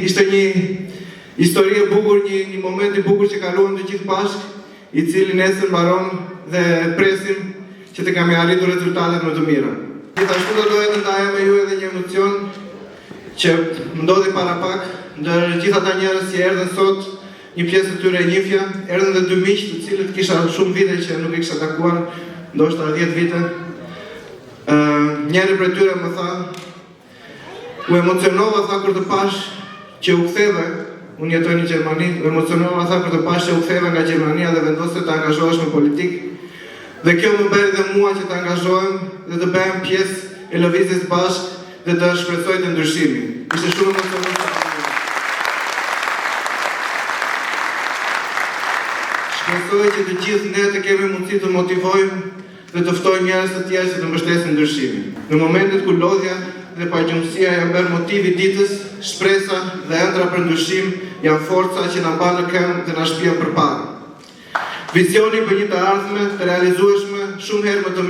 Ishte një histori e bukur, një moment i bukur që kaluam të gjithë bashkë, i cili nesër mbaron dhe presim që të kemi arritur rezultatet më të mira. Gjithashtu do doja të ndaja me ju edhe një emocion që më ndodhi para pak, ndër gjithë ata njerëz që erdhën sot, një pjesë e tyre e njifja, erdhën dhe dy miq të cilët kisha shumë vite që nuk i kisha takuar, ndoshta 10 vite. Njëri prej tyre më tha, u emocionova, tha, kur të pash që u ktheve, unë jetoj në Gjermani, u emocionova, tha, kur të pash që u ktheve nga Gjermania dhe vendose të angazhohesh me politikë. Dhe kjo më bëri dhe mua që të angazhohem dhe të bëhem pjesë e lëvizjes bashkë dhe të shpresoj të ndryshimi. Ishte shumë emocionuar. Shpresoj që të gjithë ne të kemi mundësi të motivojmë dhe të ftojmë njerëz të tjerë që të mbështesin ndryshimin. Në momentet kur lodhja dhe paqësia janë bërë motivi ditës, shpresa dhe ëndra për ndryshim janë forca që na mban në këmbë dhe na shpihen përpara. Vizioni për një të ardhme të realizueshme shumë herë më të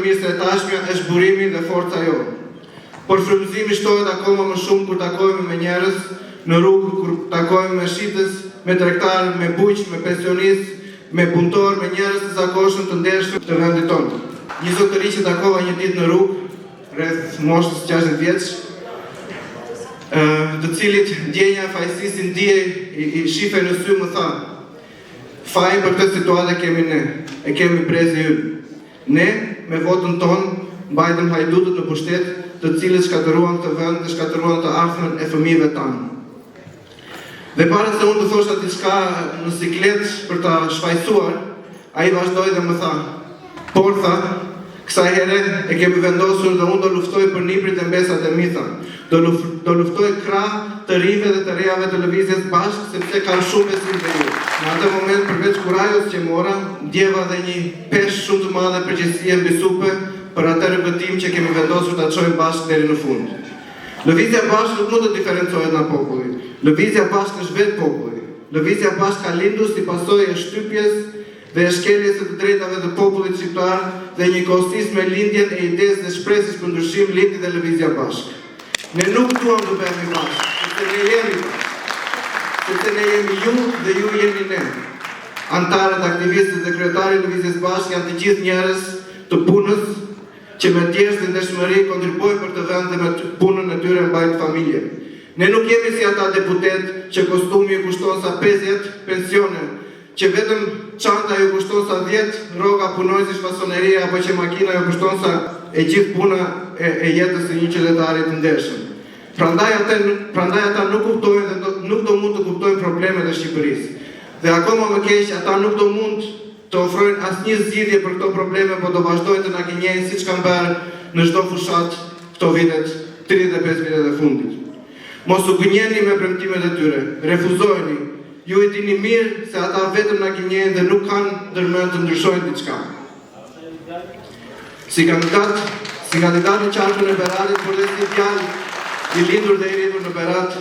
mirë se e tashmja është burimi dhe forca jonë. Por frymëzimi shtohet akoma më shumë kur takohemi me njerëz në rrugë, kur takohemi me shitës, me tregtar, me bujq, me pensionist, me punëtor, me njerëz të zakonshëm të ndershëm të vendit tonë. Një zotëri që takova një ditë në rrugë, rreth moshës 60 vjeç, të cilit ndjenja e fajësisë ndjej i shife në sy, më tha: "Faj për këtë situatë kemi ne, e kemi brezi ynë. Ne, me votën tonë, mbajtëm hajdutët në pushtet, të cilët shkatëruan këtë vend dhe shkatëruan të ardhmen e fëmijëve tanë." Dhe para se unë të thosha diçka në siklet për ta shfaqsuar, ai vazhdoi dhe më tha: "Por, tha, kësaj here e kemi vendosur dhe unë do luftoj për niprit e mbesat e mi, tha. Do luftoj krah të rive dhe të rejave të lëvizjes bashkë, sepse kam shumë besim te ju." Në atë moment, përveç kurajos që mora, ndjeva dhe një peshë shumë të madhe përgjegjësie mbi supe për atë rrugëtim që kemi vendosur ta çojmë bashkë deri në fund. Lëvizja bashkë nuk mund të diferencohet nga populli. Lëvizja bashkë është vetë populli. Lëvizja bashkë ka lindur si pasojë e shtypjes dhe e shkeljes së të drejtave të popullit shqiptar dhe njëkohësisht me lindjen e idesë dhe shpresës për ndryshim lindi dhe lëvizja bashkë. Ne nuk duam të bëhemi bashkë, sepse ne jemi bashkë. Sepse ne jemi ju dhe ju jeni ne. Antarët, aktivistët dhe kryetarit të lëvizjes bashkë janë të gjithë njerëz të punës që me thjesht dhe ndeshmëri kontribuojnë për të vend dhe me punën e tyre mbajnë familje. Ne nuk jemi si ata deputet që kostumi ju kushton sa 50 pensione, që vetëm çanta ju kushton sa 10 rroga punojësish fasoneria, apo që makina ju kushton sa e gjithë puna e jetës së një qytetari të ndershëm. Prandaj ata nuk kuptojnë dhe nuk do mund të kuptojnë problemet e Shqipërisë. Dhe akoma më keq, ata nuk do mund të ofrojnë asnjë zgjidhje për këto probleme, por do vazhdojnë të na gënjejnë siç kanë bërë në çdo fushat këto vitet, 35 vitet e fundit. Mos u gënjeni me premtimet e tyre, refuzojeni. Ju e dini mirë se ata vetëm na gënjejnë dhe nuk kanë ndërmend të ndryshojnë diçka. Si kandidat në qarkun e Beratit, por dhe si djalë i lindur dhe i rritur në Berat,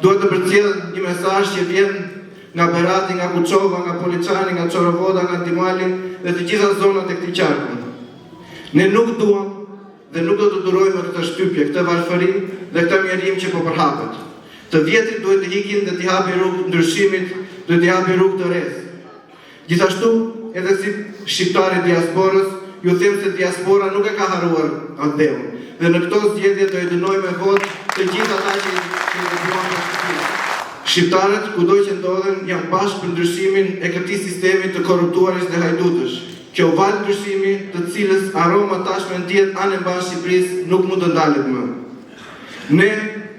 duhet të përcjell një mesazh që vjen nga Berati, nga Kuçova, nga Poliçani, nga Çorovoda, nga Timali dhe të gjitha zonat e këtij qarku. Ne nuk duam dhe nuk do të durojmë këtë shtypje, këtë varfëri dhe këtë mjerim që po përhapet. Të vjetrit duhet të ikin dhe t'i hapi rrugë ndryshimit, duhet t'i hapi rrugë të rreth. Gjithashtu, edhe si shqiptari diasporës, ju them se diaspora nuk e ka harruar atë dheu. Dhe në këto zgjedhje do i dënoj me votë të gjithë ata që i dënuan për Shqipërinë. Shqiptarët, kudo që ndodhen, janë bashkë për ndryshimin e këtij sistemi të korruptuaris dhe hajdutësh. Kjo valë ndryshimi, të cilës aroma tashmë ndihet anë mban Shqipërisë, nuk mund të ndalet më. Ne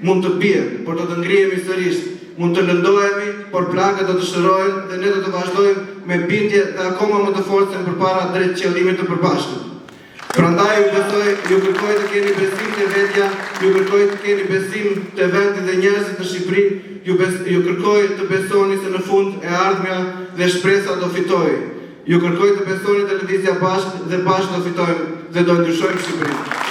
mund të biem, por do të ngrihemi sërish. Mund të lëndohemi, por plagët do të shërohen dhe ne do të vazhdojmë me bindje dhe akoma më të forcën përpara drejt qëllimit të përbashkët. Prandaj ju kërkoj të keni besim te vetja, ju kërkoj të keni besim te vendi dhe njerëzit në Shqipëri, ju kërkoj të besoni se në fund e ardhmja dhe shpresa do fitojë. Ju kërkoj të besoni te lëvizja bashkë dhe bashkë do fitojmë dhe do ndryshojmë Shqipërinë.